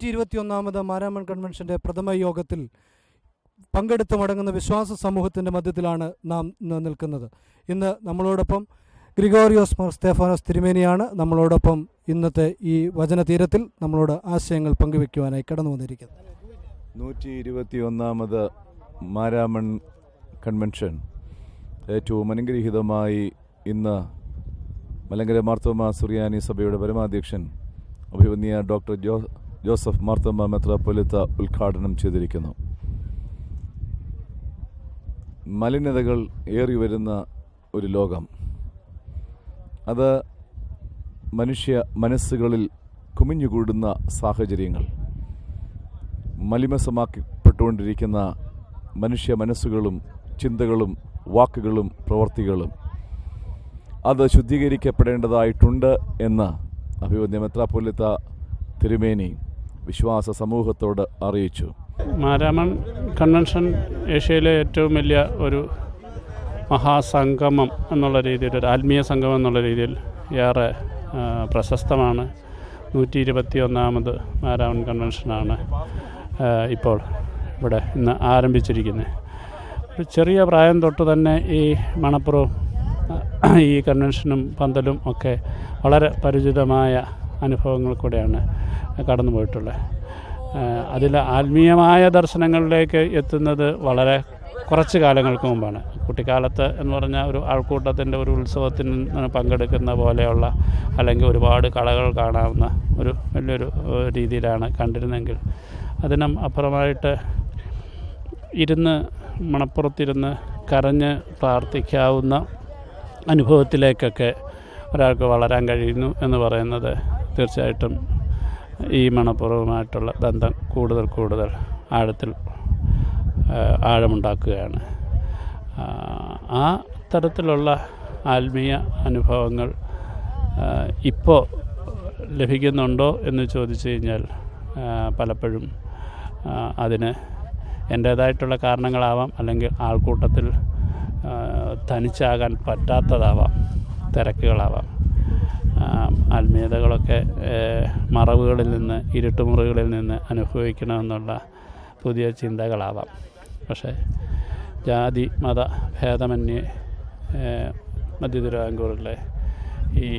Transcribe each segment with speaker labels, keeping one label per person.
Speaker 1: 121ാമത് മാരാമൺ കൺവെൻഷൻ്റെ പ്രഥമ യോഗത്തിൽ പങ്കെടുത്ത് മടങ്ങുന്ന വിശ്വാസ സമൂഹത്തിൻ്റെ മധ്യത്തിലാണ് നാം നിൽക്കുന്നത്. ഇന്ന് നമ്മളോടൊപ്പം ഗ്രിഗോറിയോസ് മാർ സ്തേഫാനോസ് തിരുമേനിയാണ് നമ്മളോടൊപ്പം ഇന്നത്തെ ഈ വചനതീരത്തിൽ നമ്മളോട് ആശയങ്ങൾ പങ്കുവെക്കുവാനായി കടന്നു വന്നിരിക്കുന്നത്.
Speaker 2: 121ാമത് മാരാമൺ കൺവെൻഷൻ ഏറ്റവും അനുഗ്രഹീതമായി ഇന്ന് മലങ്കര മാർത്തോമാ സുറിയാനി സഭയുടെ പരമാധ്യക്ഷൻ അഭിവന്യ ഡോക്ടർ ജോസഫ് മാർത്തോമാ മെത്രാപ്പൊലീത്ത ഉദ്ഘാടനം ചെയ്തിരിക്കുന്നു. മലിനതകൾ ഏറി വരുന്ന ഒരു ലോകം, അത് മനുഷ്യ മനസ്സുകളിൽ കുമിഞ്ഞുകൂടുന്ന സാഹചര്യങ്ങൾ, മലിമസമാക്കപ്പെട്ടുകൊണ്ടിരിക്കുന്ന മനുഷ്യ മനസ്സുകളും ചിന്തകളും വാക്കുകളും പ്രവൃത്തികളും അത് ശുദ്ധീകരിക്കപ്പെടേണ്ടതായിട്ടുണ്ട് എന്ന് അഭിവന്യ മെത്രാപ്പൊലീത്ത തിരുമേനി വിശ്വാസ സമൂഹത്തോട് അറിയിച്ചു.
Speaker 3: മാരാമൺ കൺവെൻഷൻ ഏഷ്യയിലെ ഏറ്റവും വലിയ ഒരു മഹാസംഗമം എന്നുള്ള രീതിയിൽ, ഒരു ആത്മീയ സംഗമം എന്നുള്ള രീതിയിൽ ഏറെ പ്രശസ്തമാണ്. 121ാമത് മാരാമൺ കൺവെൻഷനാണ് ഇപ്പോൾ ഇവിടെ ഇന്ന് ആരംഭിച്ചിരിക്കുന്നത്. ഒരു ചെറിയ പ്രായം തൊട്ട് തന്നെ ഈ മണപ്പുറവും ഈ കൺവെൻഷനും പന്തലും ഒക്കെ വളരെ പരിചിതമായ അനുഭവങ്ങൾ കൂടെയാണ് കടന്നു പോയിട്ടുള്ളത്. അതിൽ ആത്മീയമായ ദർശനങ്ങളിലേക്ക് എത്തുന്നത് വളരെ കുറച്ച് കാലങ്ങൾക്ക് മുമ്പാണ്. കുട്ടിക്കാലത്ത് എന്ന് പറഞ്ഞാൽ ഒരു ആൾക്കൂട്ടത്തിൻ്റെ ഒരു ഉത്സവത്തിന് പങ്കെടുക്കുന്ന പോലെയുള്ള, അല്ലെങ്കിൽ ഒരുപാട് കളകൾ കാണാവുന്ന ഒരു വലിയൊരു രീതിയിലാണ് കണ്ടിരുന്നെങ്കിൽ, അതിനും അപ്പുറമായിട്ട് ഇരുന്ന് മണപ്പുറത്തിരുന്ന് കരഞ്ഞ് പ്രാർത്ഥിക്കാവുന്ന അനുഭവത്തിലേക്കൊക്കെ ഒരാൾക്ക് വളരാൻ കഴിയുന്നു എന്ന് പറയുന്നത് തീർച്ചയായിട്ടും ഈ മണപ്പുറവുമായിട്ടുള്ള ബന്ധം കൂടുതൽ ആഴത്തിൽ ആഴമുണ്ടാക്കുകയാണ്. ആ തരത്തിലുള്ള ആത്മീയ അനുഭവങ്ങൾ ഇപ്പോൾ ലഭിക്കുന്നുണ്ടോ എന്ന് ചോദിച്ചു കഴിഞ്ഞാൽ പലപ്പോഴും അതിന് എൻ്റേതായിട്ടുള്ള കാരണങ്ങളാവാം, അല്ലെങ്കിൽ ആൾക്കൂട്ടത്തിൽ തനിച്ചാകാൻ പറ്റാത്തതാവാം, തിരക്കുകളാവാം. ആത്മീയതകളൊക്കെ മറവുകളിൽ നിന്ന്, ഇരുട്ടുമുറികളിൽ നിന്ന് അനുഭവിക്കണമെന്നുള്ള പുതിയ ചിന്തകളാവാം. പക്ഷേ ജാതി മത ഭേദമന്യേ മധ്യ തിരുവിതാംകൂറിലെ ഈ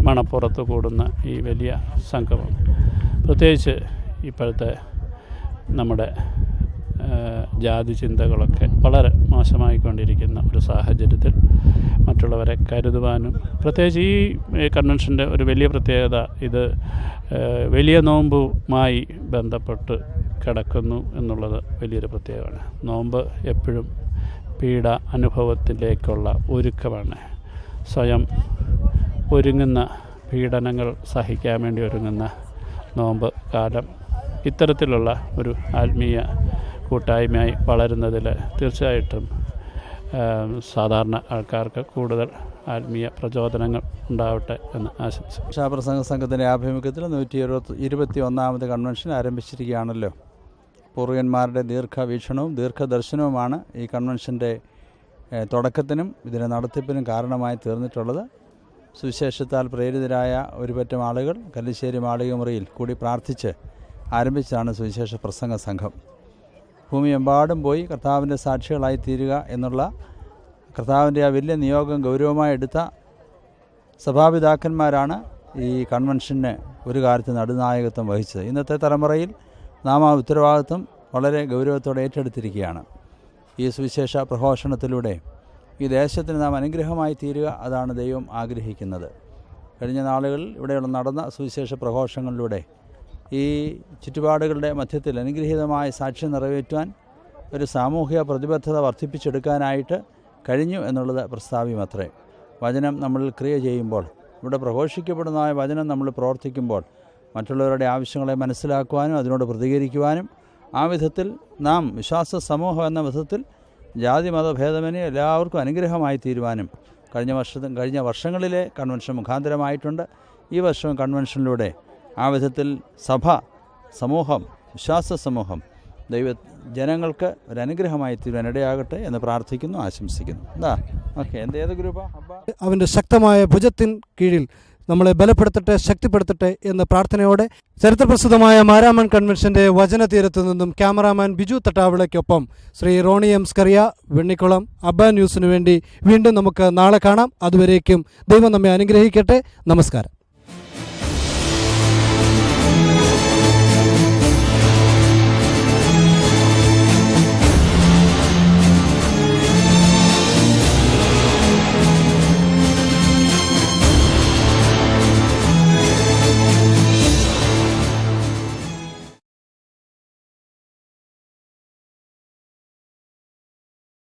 Speaker 3: മണപ്പുറത്ത് കൂടുന്ന ഈ വലിയ സംഗമം, പ്രത്യേകിച്ച് ഇപ്പോഴത്തെ നമ്മുടെ ജാതി ചിന്തകളൊക്കെ വളരെ മോശമായിക്കൊണ്ടിരിക്കുന്ന ഒരു സാഹചര്യത്തിൽ മറ്റുള്ളവരെ കരുതുവാനും, പ്രത്യേകിച്ച് ഈ കൺവെൻഷൻ്റെ ഒരു വലിയ പ്രത്യേകത, ഇത് വലിയ നോമ്പുമായി ബന്ധപ്പെട്ട് കിടക്കുന്നു എന്നുള്ളത് വലിയൊരു പ്രത്യേകമാണ്. നോമ്പ് എപ്പോഴും പീഡ അനുഭവത്തിലേക്കുള്ള ഒരുക്കമാണ്. സ്വയം ഒരുങ്ങുന്ന, പീഡനങ്ങൾ സഹിക്കാൻ വേണ്ടി ഒരുങ്ങുന്ന നോമ്പ് കാലം ഇത്തരത്തിലുള്ള ഒരു ആത്മീയ കൂട്ടായ്മയായി വളരുന്നതിൽ തീർച്ചയായിട്ടും സാധാരണ ആൾക്കാർക്ക് കൂടുതൽ ആത്മീയ പ്രചോദനങ്ങൾ ഉണ്ടാവട്ടെ എന്ന് ആശംസിക്കുന്നു.
Speaker 4: രക്ഷാപ്രസംഗ സംഘത്തിൻ്റെ ആഭിമുഖ്യത്തിൽ 121ാമത് കൺവെൻഷൻ ആരംഭിച്ചിരിക്കുകയാണല്ലോ. പൂർവികന്മാരുടെ ദീർഘവീക്ഷണവും ദീർഘദർശനവുമാണ് ഈ കൺവെൻഷൻ്റെ തുടക്കത്തിനും ഇതിൻ്റെ നടത്തിപ്പിനും കാരണമായി തീർന്നിട്ടുള്ളത്. സുവിശേഷത്താൽ പ്രേരിതരായ ഒരുപറ്റം ആളുകൾ കല്ലിശ്ശേരി മാളിക മുറിയിൽ കൂടി പ്രാർത്ഥിച്ച് ആരംഭിച്ചതാണ് സുവിശേഷ പ്രസംഗ സംഘം. ഭൂമിയെമ്പാടും പോയി കർത്താവിൻ്റെ സാക്ഷികളായി തീരുക എന്നുള്ള കർത്താവിൻ്റെ ആ വലിയ നിയോഗം ഗൗരവമായി എടുത്ത സഭാപിതാക്കന്മാരാണ് ഈ കൺവെൻഷന് ഒരു കാലത്ത് നടുനായകത്വം വഹിച്ചത്. ഇന്നത്തെ തലമുറയിൽ നാം ആ ഉത്തരവാദിത്വം വളരെ ഗൗരവത്തോടെ ഏറ്റെടുത്തിരിക്കുകയാണ്. ഈ സുവിശേഷ പ്രഘോഷണത്തിലൂടെ ഈ ദേശത്തിന് നാം അനുഗ്രഹമായി തീരുക, അതാണ് ദൈവം ആഗ്രഹിക്കുന്നത്. കഴിഞ്ഞ നാളുകളിൽ ഇവിടെയുള്ള നടന്ന സുവിശേഷ പ്രഘോഷങ്ങളിലൂടെ ഈ ചുറ്റുപാടുകളുടെ മധ്യത്തിൽ അനുഗ്രഹീതമായ സാക്ഷ്യം നിറവേറ്റുവാൻ ഒരു സാമൂഹിക പ്രതിബദ്ധത വർദ്ധിപ്പിച്ചെടുക്കാനായിട്ട് കഴിഞ്ഞു എന്നുള്ളത് പ്രസ്താവ്യമത്രേ. വചനം നമ്മളിൽ ക്രിയ ചെയ്യുമ്പോൾ, ഇവിടെ പ്രഘോഷിക്കപ്പെടുന്ന വചനം നമ്മൾ പ്രവർത്തിക്കുമ്പോൾ, മറ്റുള്ളവരുടെ ആവശ്യങ്ങളെ മനസ്സിലാക്കുവാനും അതിനോട് പ്രതികരിക്കുവാനും, ആ വിധത്തിൽ നാം വിശ്വാസ സമൂഹം എന്ന വിധത്തിൽ ജാതി മതഭേദമന്യേ എല്ലാവർക്കും അനുഗ്രഹമായി തീരുവാനും കഴിഞ്ഞ വർഷങ്ങളിലെ കൺവെൻഷൻ മുഖാന്തരമായിട്ടുണ്ട്. ഈ വർഷവും കൺവെൻഷനിലൂടെ ആ വിധത്തിൽ സഭ, സമൂഹം, വിശ്വാസ സമൂഹം ജനങ്ങൾക്ക് ഒരു അനുഗ്രഹമായി തീരുവാൻ ഇടയാകട്ടെ എന്ന് പ്രാർത്ഥിക്കുന്നു, ആശംസിക്കുന്നു. ഏത് ഗ്രൂപ്പാ?
Speaker 1: അവൻ്റെ ശക്തമായ ഭുജത്തിൻ കീഴിൽ നമ്മളെ ബലപ്പെടുത്തട്ടെ, ശക്തിപ്പെടുത്തട്ടെ എന്ന പ്രാർത്ഥനയോടെ ചരിത്രപ്രസിദ്ധമായ മാരാമൺ കൺവെൻഷൻ്റെ വചനതീരത്തു നിന്നും ക്യാമറാമാൻ ബിജു തട്ടാവിളയ്ക്കൊപ്പം ശ്രീ റോണി എം സ്കറിയ, വെണ്ണിക്കുളം, അബ്ബ ന്യൂസിനു വേണ്ടി വീണ്ടും നമുക്ക് നാളെ കാണാം. അതുവരേക്കും ദൈവം നമ്മെ അനുഗ്രഹിക്കട്ടെ. നമസ്കാരം.